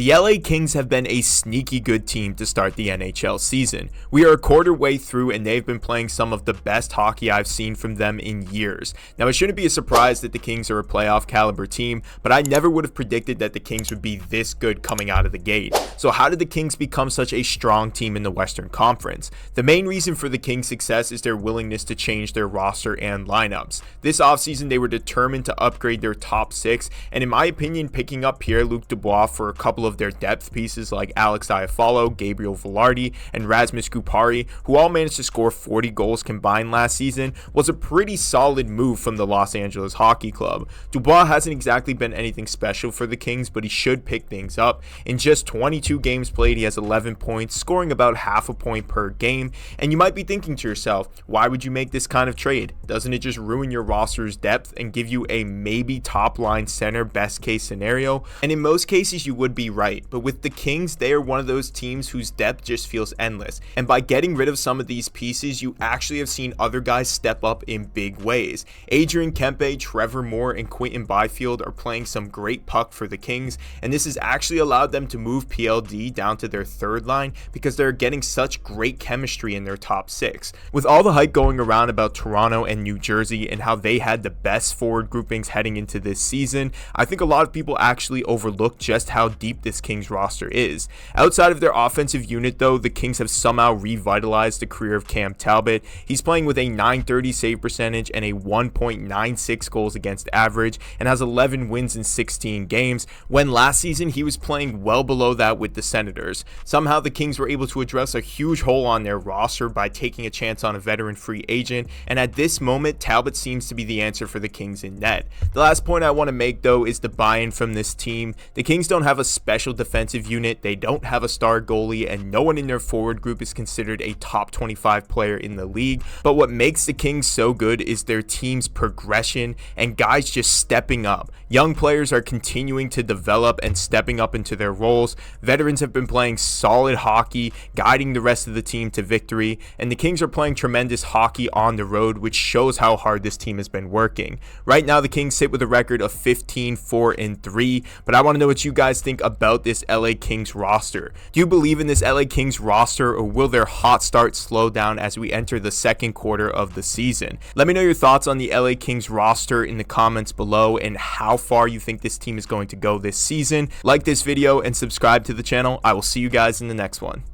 The LA Kings have been a sneaky good team to start the NHL season. We are a quarter way through and they've been playing some of the best hockey I've seen from them in years. Now, it shouldn't be a surprise that the Kings are a playoff caliber team, but I never would have predicted that the Kings would be this good coming out of the gate. So how did the Kings become such a strong team in the Western Conference? The main reason for the Kings' success is their willingness to change their roster and lineups. This offseason, they were determined to upgrade their top six, and in my opinion, picking up Pierre-Luc Dubois for a couple of their depth pieces like Alex Iafallo, Gabriel Velarde, and Rasmus Kupari, who all managed to score 40 goals combined last season, was a pretty solid move from the Los Angeles Hockey Club. Dubois hasn't exactly been anything special for the Kings, but he should pick things up. In just 22 games played, he has 11 points, scoring about half a point per game, and you might be thinking to yourself, why would you make this kind of trade? Doesn't it just ruin your roster's depth and give you a maybe top line center best case scenario? And in most cases, you would be right, but with the Kings, they are one of those teams whose depth just feels endless, and by getting rid of some of these pieces, you actually have seen other guys step up in big ways. Adrian Kempe, Trevor Moore, and Quinton Byfield are playing some great puck for the Kings, and this has actually allowed them to move PLD down to their third line because they're getting such great chemistry in their top six. With all the hype going around about Toronto and New Jersey and how they had the best forward groupings heading into this season, I think a lot of people actually overlook just how deep this Kings roster is. Outside of their offensive unit though, the Kings have somehow revitalized the career of Cam Talbot. He's playing with a .930 save percentage and a 1.96 goals against average and has 11 wins in 16 games, when last season he was playing well below that with the Senators. Somehow the Kings were able to address a huge hole on their roster by taking a chance on a veteran free agent, and at this moment Talbot seems to be the answer for the Kings in net. The last point I want to make though is the buy-in from this team. The Kings don't have a special defensive unit, they don't have a star goalie, and no one in their forward group is considered a top 25 player in the league, but what makes the Kings so good is their team's progression and guys just stepping up. Young players are continuing to develop and stepping up into their roles. Veterans have been playing solid hockey, guiding the rest of the team to victory, and the Kings are playing tremendous hockey on the road, which shows how hard this team has been working. Right now, the Kings sit with a record of 15-4-3, but I want to know what you guys think about this LA Kings roster. Do you believe in this LA Kings roster, or will their hot start slow down as we enter the second quarter of the season? Let me know your thoughts on the LA Kings roster in the comments below and how far you think this team is going to go this season. Like this video and subscribe to the channel. I will see you guys in the next one.